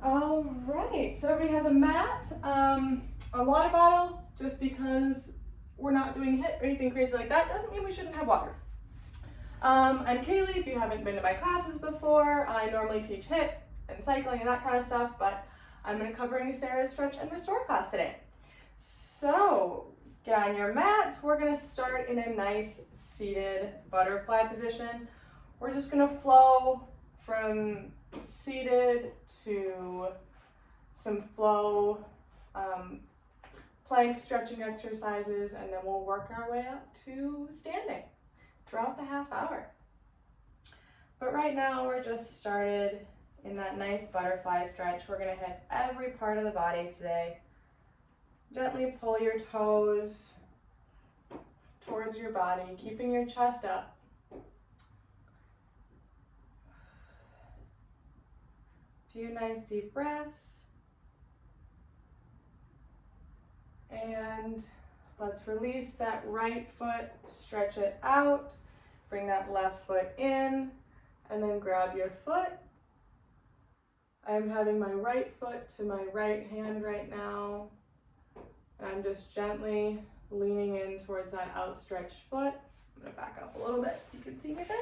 All right, so everybody has a mat, a water bottle. Just because we're not doing HIIT or anything crazy like that doesn't mean we shouldn't have water. I'm Kaylee. If you haven't been to my classes before, I normally teach HIIT and cycling and that kind of stuff, but I'm going to be covering Sarah's Stretch and Restore class today. So get on your mat. We're going to start in a nice seated butterfly position. We're just going to flow from seated to some flow plank stretching exercises, and then we'll work our way up to standing throughout the half hour. But right now we're just started in that nice butterfly stretch. We're going to hit every part of the body today. Gently pull your toes towards your body, keeping your chest up. Few nice deep breaths. And let's release that right foot, stretch it out, bring that left foot in, and then grab your foot. I'm having my right foot to my right hand right now, and I'm just gently leaning in towards that outstretched foot. I'm gonna back up a little bit so you can see me better.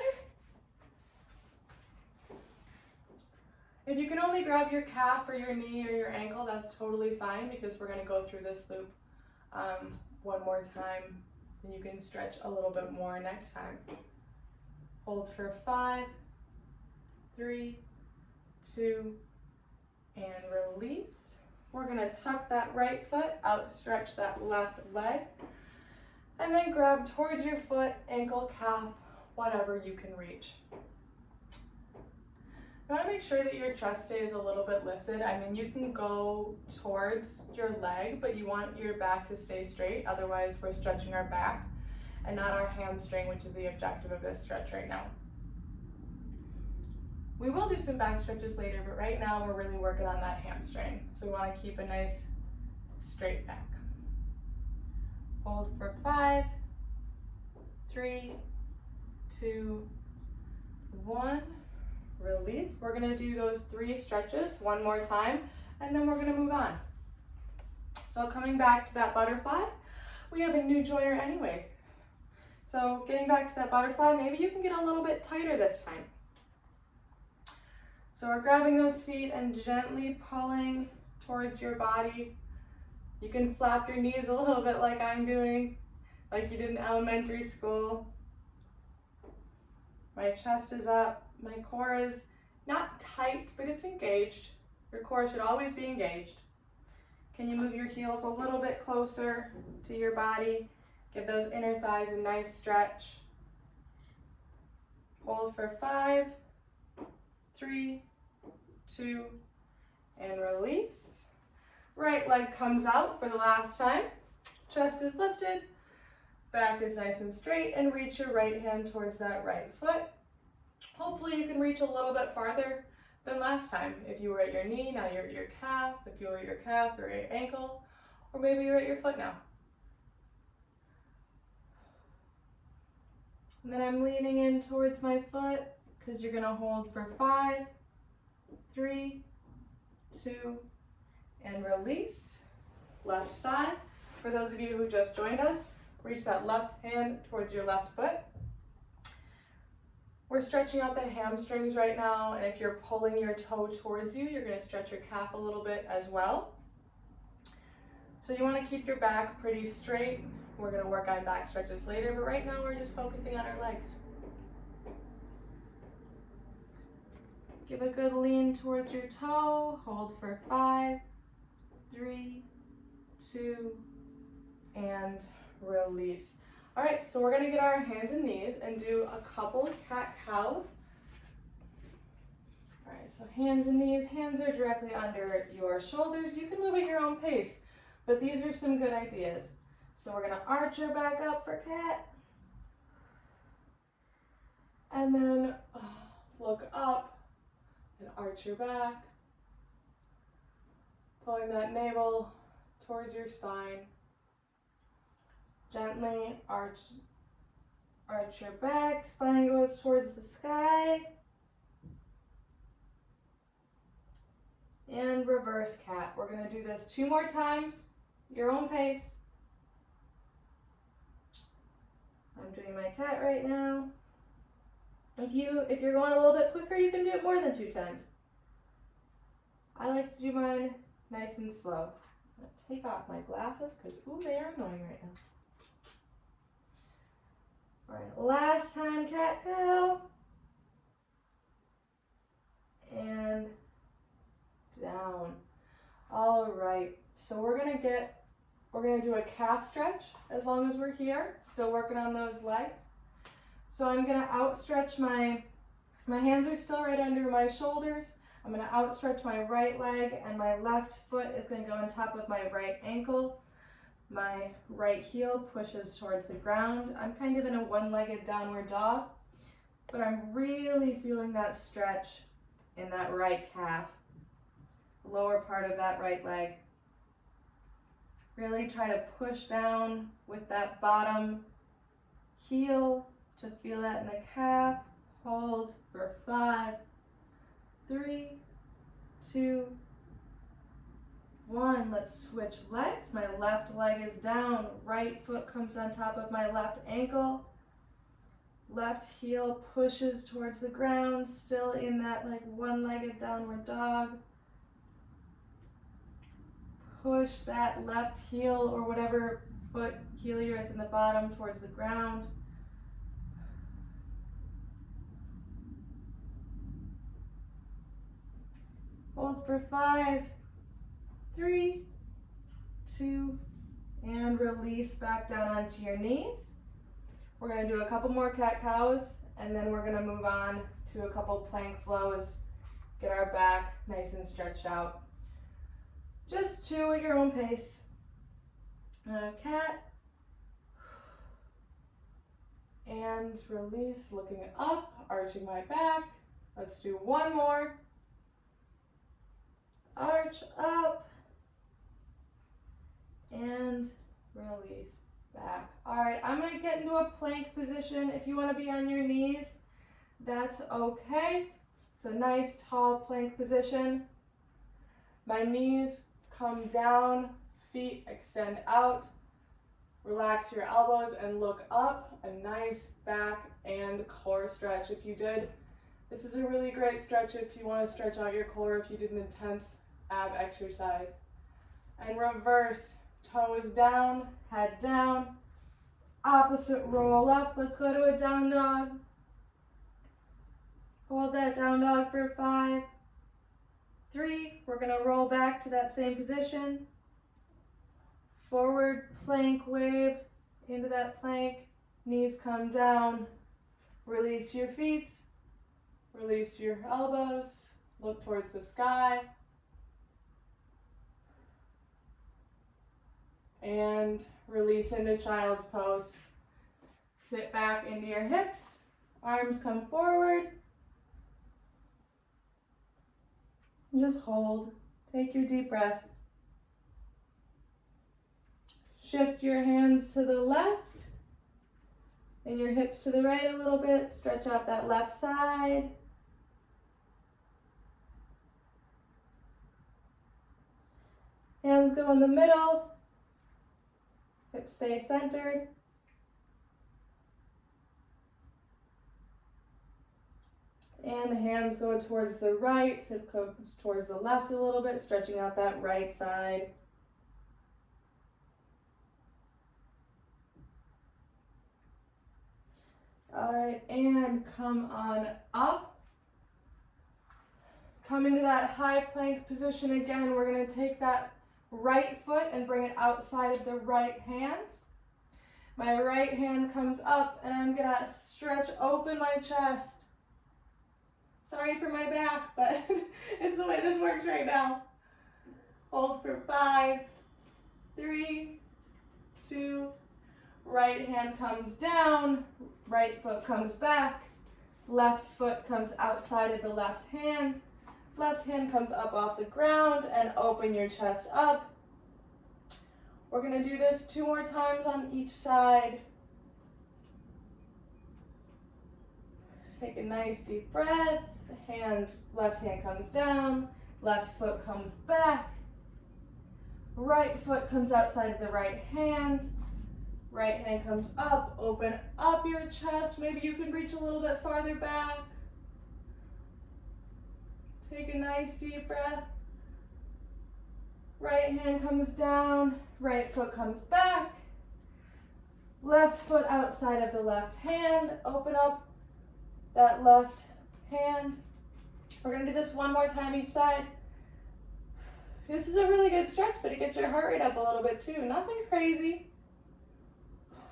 If you can only grab your calf or your knee or your ankle, that's totally fine, because we're gonna go through this loop one more time, and you can stretch a little bit more next time. Hold for 5, 3, 2, and release. We're gonna tuck that right foot, outstretch that left leg, and then grab towards your foot, ankle, calf, whatever you can reach. You want to make sure that your chest stays a little bit lifted. I mean, you can go towards your leg, but you want your back to stay straight. Otherwise, we're stretching our back and not our hamstring, which is the objective of this stretch right now. We will do some back stretches later, but right now we're really working on that hamstring. So we want to keep a nice straight back. Hold for 5, 3, 2, 1. Release. We're going to do those 3 stretches one more time, and then we're going to move on. So coming back to that butterfly, we have a new joiner anyway. So getting back to that butterfly, maybe you can get a little bit tighter this time. So we're grabbing those feet and gently pulling towards your body. You can flap your knees a little bit like I'm doing, like you did in elementary school. My chest is up. My core is not tight, but it's engaged. Your core should always be engaged. Can you move your heels a little bit closer to your body? Give those inner thighs a nice stretch. Hold for 5, 3, 2, and release. Right leg comes out for the last time. Chest is lifted. Back is nice and straight, and reach your right hand towards that right foot. Hopefully you can reach a little bit farther than last time. If you were at your knee, now you're at your calf. If you were at your calf, you're at your ankle, or maybe you're at your foot now. And then I'm leaning in towards my foot, because you're gonna hold for 5, 3, 2, and release. Left side. For those of you who just joined us, reach that left hand towards your left foot. We're stretching out the hamstrings right now, and if you're pulling your toe towards you, you're going to stretch your calf a little bit as well. So you want to keep your back pretty straight. We're going to work on back stretches later, but right now we're just focusing on our legs. Give a good lean towards your toe. Hold for 5, 3, 2, and release. All right, so we're gonna get our hands and knees and do a couple cat-cows. All right, so hands and knees, hands are directly under your shoulders. You can move at your own pace, but these are some good ideas. So we're gonna arch our back up for cat. And then look up and arch your back. Pulling that navel towards your spine. Gently arch your back, spine goes towards the sky. and reverse cat. We're gonna do this 2 more times, your own pace. I'm doing my cat right now. If you're going a little bit quicker, you can do it more than 2 times. I like to do mine nice and slow. I'm gonna take off my glasses because they are annoying right now. All right, last time, cat cow. And down. All right, so we're gonna do a calf stretch as long as we're here, still working on those legs. So I'm gonna outstretch my hands are still right under my shoulders. I'm gonna outstretch my right leg and my left foot is gonna go on top of my right ankle. My right heel pushes towards the ground. I'm kind of in a one-legged downward dog, but I'm really feeling that stretch in that right calf, lower part of that right leg. Really try to push down with that bottom heel to feel that in the calf. Hold for 5, 3, 2, 1. Let's switch legs. My left leg is down. Right foot comes on top of my left ankle. Left heel pushes towards the ground, still in that like one-legged downward dog. Push that left heel or whatever foot heel you're in the bottom towards the ground. Hold for 5, 3, 2, and release back down onto your knees. We're going to do a couple more cat-cows, and then we're going to move on to a couple plank flows, get our back nice and stretched out. Just 2 at your own pace. Cat. And release, looking up, arching my back. Let's do 1 more. Arch up. And release back. All right, I'm gonna get into a plank position. If you wanna be on your knees, that's okay. So nice tall plank position. My knees come down, feet extend out. Relax your elbows and look up. A nice back and core stretch. If you did, this is a really great stretch if you wanna stretch out your core, if you did an intense ab exercise. And reverse. Toes down, head down, opposite roll up. Let's go to a down dog. Hold that down dog for 5, 3. We're gonna roll back to that same position. Forward plank wave into that plank. Knees come down. Release your feet. Release your elbows. Look towards the sky. And release into child's pose. Sit back into your hips, arms come forward. Just hold, take your deep breaths. Shift your hands to the left and your hips to the right a little bit. Stretch out that left side. Hands go in the middle. Hips stay centered. And hands go towards the right, hip comes towards the left a little bit, stretching out that right side. All right, and come on up. Come into that high plank position again. We're gonna take that right foot and bring it outside of the right hand. My right hand comes up and I'm gonna stretch open my chest. Sorry for my back, but it's the way this works right now. Hold for 5, 3, 2, right hand comes down, right foot comes back, left foot comes outside of the left hand. Left hand comes up off the ground and open your chest up. We're gonna do this 2 more times on each side. Just take a nice deep breath. Left hand comes down. Left foot comes back. Right foot comes outside of the right hand. Right hand comes up. Open up your chest. Maybe you can reach a little bit farther back. Take a nice deep breath. Right hand comes down. Right foot comes back. Left foot outside of the left hand. Open up that left hand. We're going to do this one more time each side. This is a really good stretch, but it gets your heart rate up a little bit too. Nothing crazy.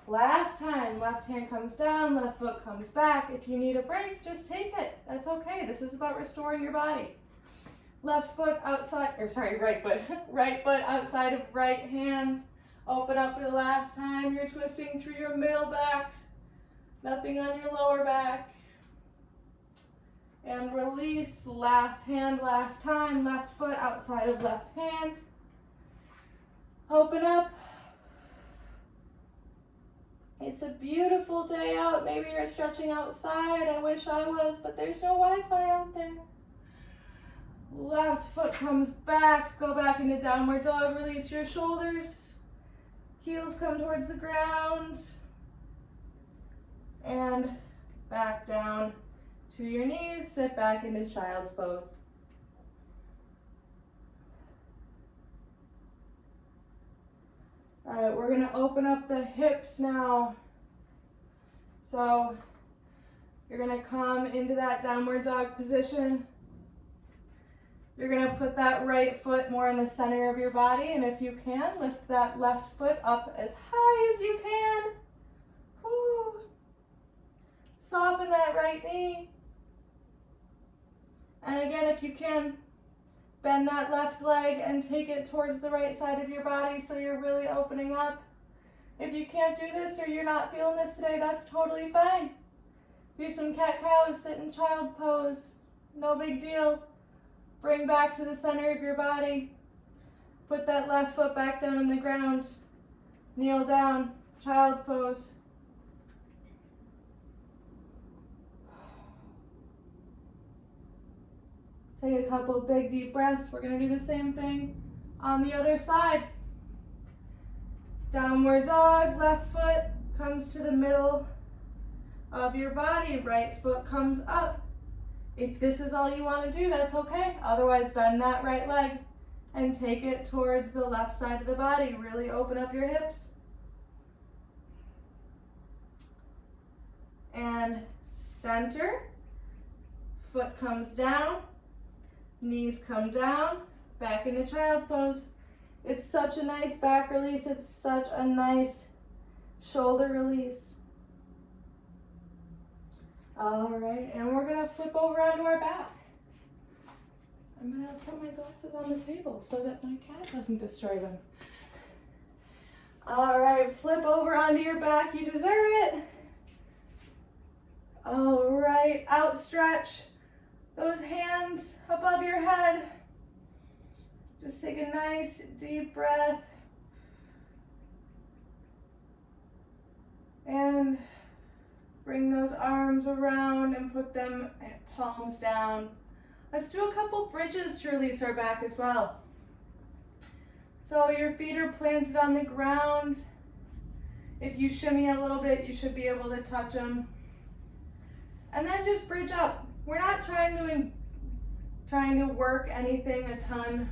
Last time, left hand comes down, left foot comes back. If you need a break, just take it. That's okay. This is about restoring your body. Left foot outside, or sorry, right foot. Right foot outside of right hand. Open up for the last time. You're twisting through your middle back. Nothing on your lower back. And release. Last hand, last time. Left foot outside of left hand. Open up. It's a beautiful day out. Maybe you're stretching outside. I wish I was, but there's no Wi-Fi out there. Left foot comes back. Go back into downward dog. Release your shoulders. Heels come towards the ground. And back down to your knees. Sit back into child's pose. All right, we're going to open up the hips now. So you're going to come into that downward dog position. You're going to put that right foot more in the center of your body, and if you can, lift that left foot up as high as you can. Woo. Soften that right knee. And again, if you can, bend that left leg and take it towards the right side of your body so you're really opening up. If you can't do this or you're not feeling this today, that's totally fine. Do some cat-cows, sit in child's pose. No big deal. Bring back to the center of your body. Put that left foot back down on the ground. Kneel down, child's pose. Take a couple big deep breaths. We're going to do the same thing on the other side. Downward dog, left foot comes to the middle of your body. Right foot comes up. If this is all you want to do, that's okay. Otherwise, bend that right leg and take it towards the left side of the body. Really open up your hips. And center. Foot comes down. Knees come down, back into child's pose. It's such a nice back release. It's such a nice shoulder release. All right, and we're gonna flip over onto our back. I'm gonna put my glasses on the table so that my cat doesn't destroy them. All right, flip over onto your back. You deserve it. All right, outstretch those hands above your head. Just take a nice deep breath. And bring those arms around and put them palms down. Let's do a couple bridges to release our back as well. So your feet are planted on the ground. If you shimmy a little bit, you should be able to touch them. And then just bridge up. We're not trying to work anything a ton,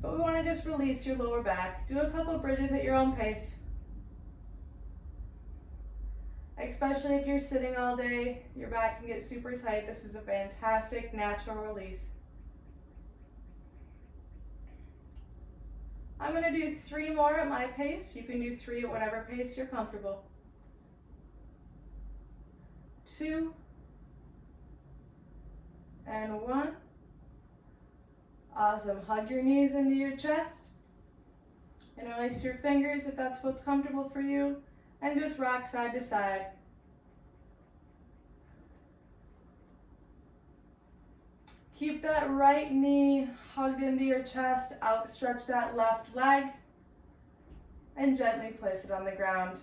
but we want to just release your lower back. Do a couple bridges at your own pace. Especially if you're sitting all day, your back can get super tight. This is a fantastic natural release. I'm going to do 3 more at my pace. You can do 3 at whatever pace you're comfortable. 2 and 1. Awesome. Hug your knees into your chest. Interlace your fingers if that's what's comfortable for you. And just rock side to side. Keep that right knee hugged into your chest. Outstretch that left leg. And gently place it on the ground.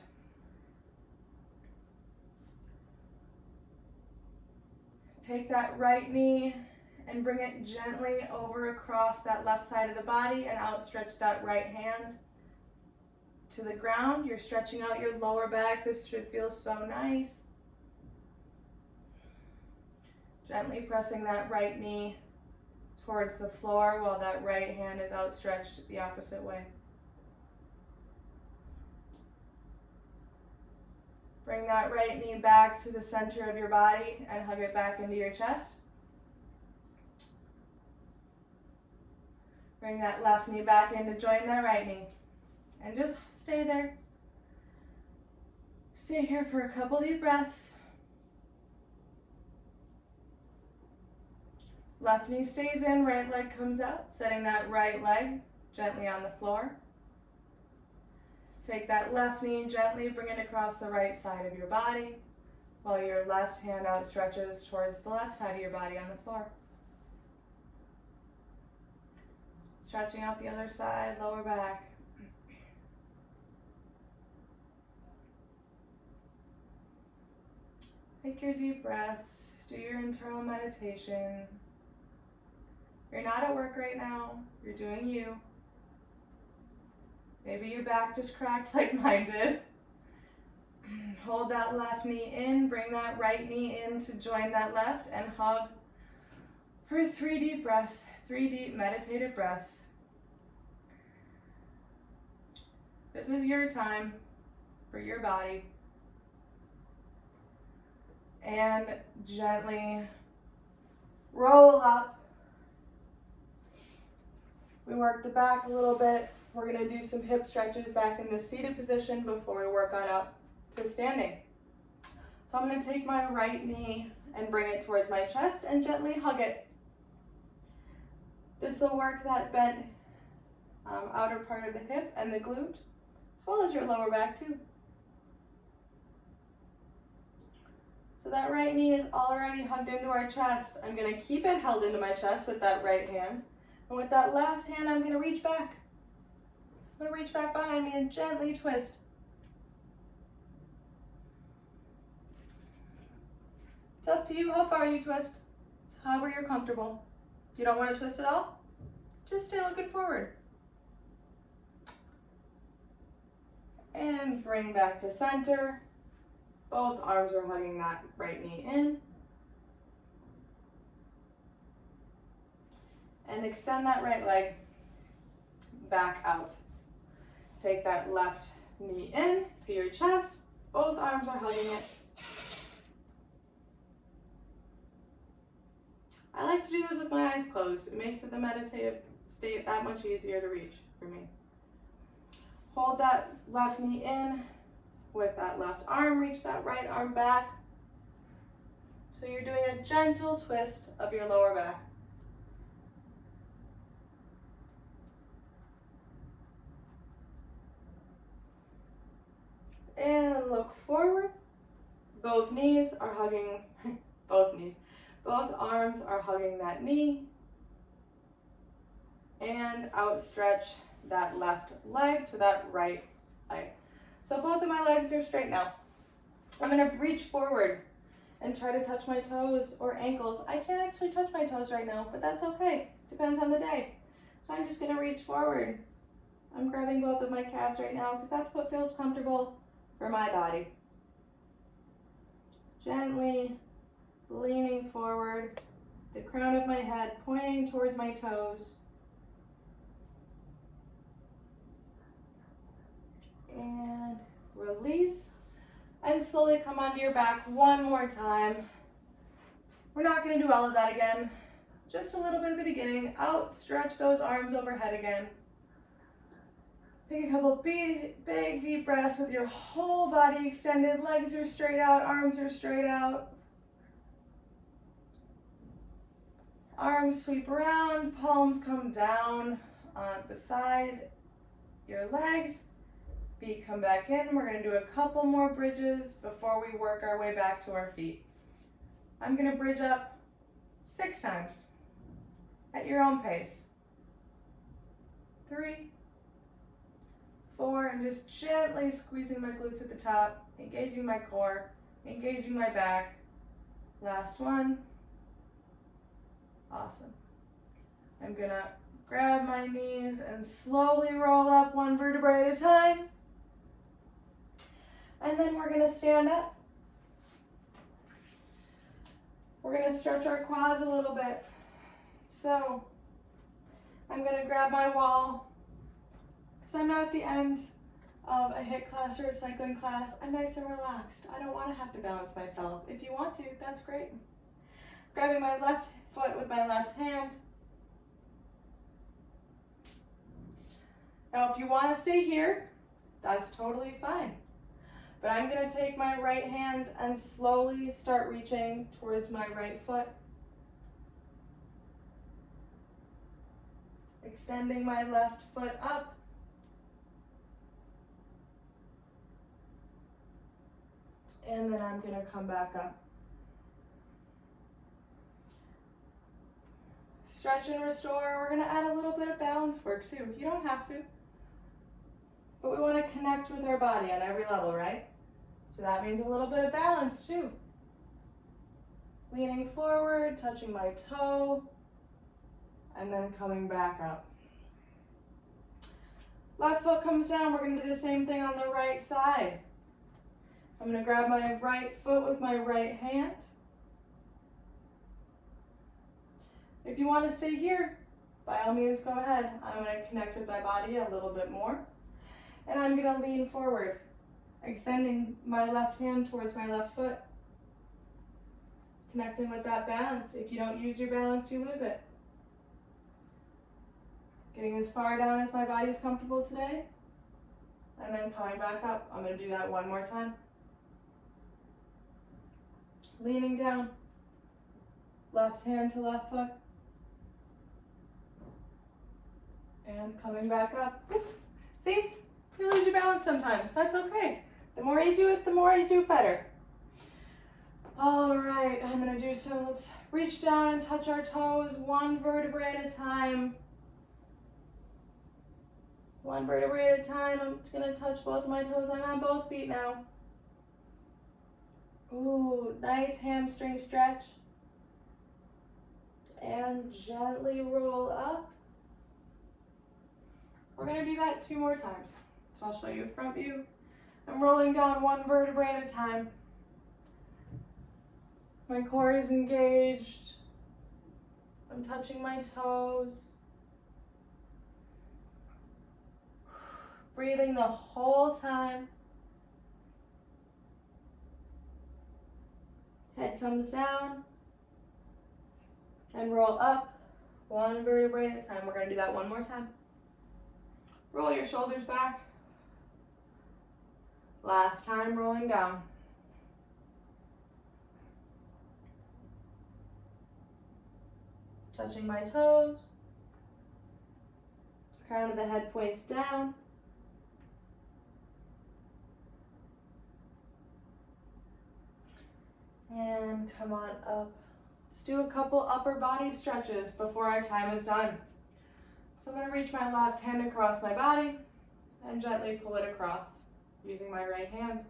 Take that right knee and bring it gently over across that left side of the body and outstretch that right hand to the ground. You're stretching out your lower back. This should feel so nice. Gently pressing that right knee towards the floor while that right hand is outstretched the opposite way. Bring that right knee back to the center of your body and hug it back into your chest. Bring that left knee back in to join that right knee. And just stay there. Stay here for a couple deep breaths. Left knee stays in, right leg comes out, setting that right leg gently on the floor. Take that left knee, gently bring it across the right side of your body, while your left hand outstretches towards the left side of your body on the floor. Stretching out the other side, lower back. Take your deep breaths, do your internal meditation. You're not at work right now, you're doing you. Maybe your back just cracked like mine did. Hold that left knee in, bring that right knee in to join that left, and hug for 3 deep breaths, 3 deep meditative breaths. This is your time for your body. And gently roll up. We work the back a little bit. We're going to do some hip stretches back in the seated position before we work on up to standing. So I'm going to take my right knee and bring it towards my chest and gently hug it. This will work that bent outer part of the hip and the glute, as well as your lower back too. So that right knee is already hugged into our chest. I'm going to keep it held into my chest with that right hand. And with that left hand, I'm going to reach back. I'm going to reach back behind me and gently twist. It's up to you how far you twist. It's however you're comfortable. If you don't want to twist at all, just stay looking forward. And bring back to center. Both arms are hugging that right knee in. And extend that right leg back out. Take that left knee in to your chest. Both arms are hugging it. I like to do this with my eyes closed. It makes the meditative state that much easier to reach for me. Hold that left knee in with that left arm. Reach that right arm back. So you're doing a gentle twist of your lower back. And look forward. Both knees are hugging, both arms are hugging that knee. And outstretch that left leg to that right leg. So both of my legs are straight now. I'm gonna reach forward and try to touch my toes or ankles. I can't actually touch my toes right now, but that's okay. Depends on the day. So I'm just gonna reach forward. I'm grabbing both of my calves right now because that's what feels comfortable for my body. Gently leaning forward, the crown of my head pointing towards my toes. And release. And slowly come onto your back one more time. We're not going to do all of that again. Just a little bit at the beginning. Outstretch those arms overhead again. Take a couple big deep breaths with your whole body extended. Legs are straight out, arms are straight out. Arms sweep around, palms come down beside your legs. Feet come back in. We're going to do a couple more bridges before we work our way back to our feet. I'm going to bridge up 6 times at your own pace. 3, 4, I'm just gently squeezing my glutes at the top, engaging my core, engaging my back. Last one. Awesome. I'm gonna grab my knees and slowly roll up one vertebrae at a time. And then we're gonna stand up. We're gonna stretch our quads a little bit. So I'm gonna grab my wall, because I'm not at the end of a HIIT class or a cycling class. I'm nice and relaxed. I don't wanna have to balance myself. If you want to, that's great. Grabbing my left foot with my left hand. Now, if you wanna stay here, that's totally fine. But I'm gonna take my right hand and slowly start reaching towards my right foot. Extending my left foot up. And then I'm gonna come back up. Stretch and restore. We're gonna add a little bit of balance work too. You don't have to, but we wanna connect with our body on every level, right? So that means a little bit of balance too. Leaning forward, touching my toe, and then coming back up. Left foot comes down. We're gonna do the same thing on the right side. I'm gonna grab my right foot with my right hand. If you want to stay here, by all means go ahead. I'm going to connect with my body a little bit more. And I'm going to lean forward, extending my left hand towards my left foot. Connecting with that balance. If you don't use your balance, you lose it. Getting as far down as my body is comfortable today. And then coming back up. I'm going to do that one more time. Leaning down. Left hand to left foot. And coming back up. See? You lose your balance sometimes. That's okay. The more you do it, the more you do better. All right, I'm gonna do some, let's reach down and touch our toes, one vertebrae at a time. One vertebrae at a time. I'm just gonna touch both of my toes. I'm on both feet now. Ooh, nice hamstring stretch. And gently roll up. We're gonna do that 2 more times. So I'll show you a front view. I'm rolling down one vertebrae at a time. My core is engaged. I'm touching my toes. Breathing the whole time. Head comes down. And roll up one vertebrae at a time. We're gonna do that 1 more time. Roll your shoulders back. Last time, rolling down. Touching my toes. Crown of the head points down. And come on up. Let's do a couple upper body stretches before our time is done. So I'm going to reach my left hand across my body and gently pull it across using my right hand.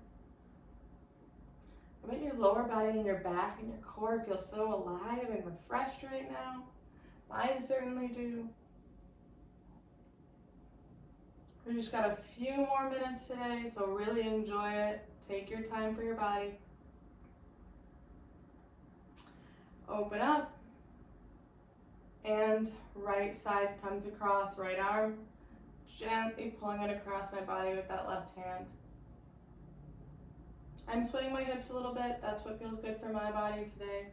I bet your lower body and your back and your core feel so alive and refreshed right now. Mine certainly do. We just got a few more minutes today, so really enjoy it. Take your time for your body. Open up. And right side comes across, right arm. Gently pulling it across my body with that left hand. I'm swaying my hips a little bit. That's what feels good for my body today.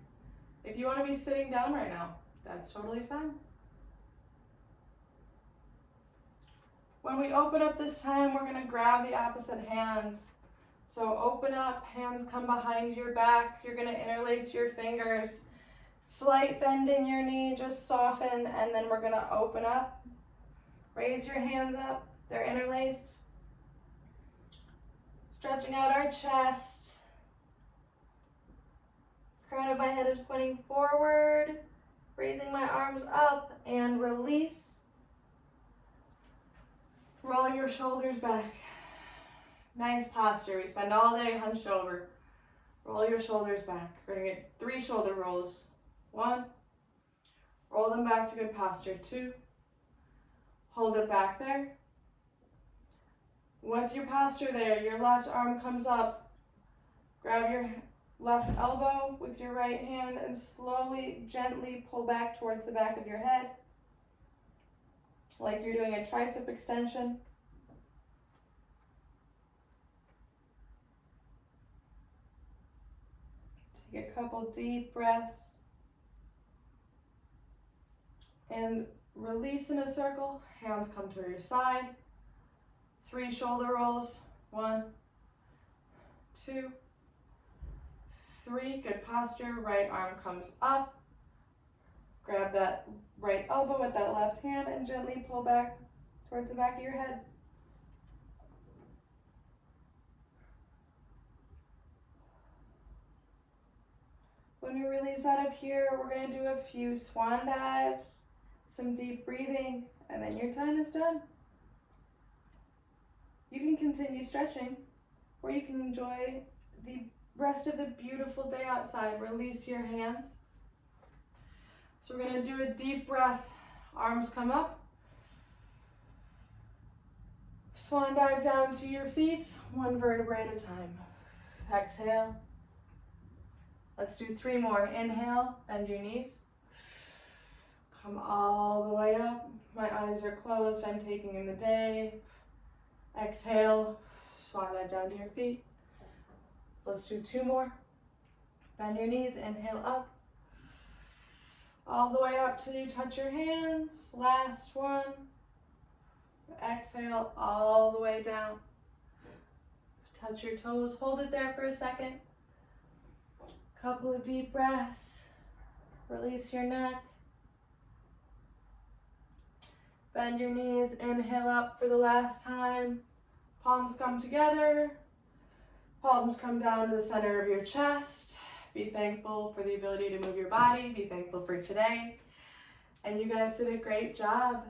If you want to be sitting down right now, that's totally fine. When we open up this time, we're going to grab the opposite hand. So open up, hands come behind your back. You're going to interlace your fingers. Slight bend in your knee, just soften, and then we're going to open up. Raise your hands up. They're interlaced. Stretching out our chest. Crown of my head is pointing forward. Raising my arms up and release. Rolling your shoulders back. Nice posture. We spend all day hunched over. Roll your shoulders back. We're going to get 3 shoulder rolls. 1, Roll them back to good posture. 2. Hold it back there. With your posture there, your left arm comes up. Grab your left elbow with your right hand and slowly, gently pull back towards the back of your head, like you're doing a tricep extension. Take a couple deep breaths and release in a circle. Hands come to your side. 3 shoulder rolls. 1, 2, 3. Good posture. Right arm comes up. Grab that right elbow with that left hand and gently pull back towards the back of your head. When we release out of here, we're going to do a few swan dives, some deep breathing, and then your time is done. You can continue stretching, or you can enjoy the rest of the beautiful day outside. Release your hands. So we're going to do a deep breath. Arms come up. Swan dive down to your feet, 1 vertebrae at a time. Exhale. Let's do 3 more. Inhale, bend your knees. Come all the way up. My eyes are closed. I'm taking in the day. Exhale, swan dive down to your feet. Let's do 2 more. Bend your knees, inhale up. All the way up till you touch your hands. Last one. Exhale all the way down. Touch your toes, hold it there for a second. Couple of deep breaths. Release your neck. Bend your knees, inhale up for the last time. Palms come together. Palms come down to the center of your chest. Be thankful for the ability to move your body. Be thankful for today. And you guys did a great job.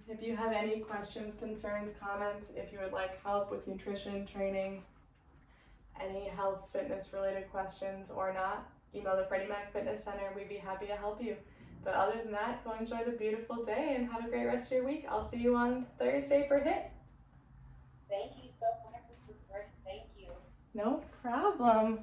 If you have any questions, concerns, comments, if you would like help with nutrition, training, any health, fitness related questions or not, email the Freddie Mac Fitness Center. We'd be happy to help you. But other than that, go enjoy the beautiful day and have a great rest of your week. I'll see you on Thursday for HIIT. Thank you so much. Thank you. No problem.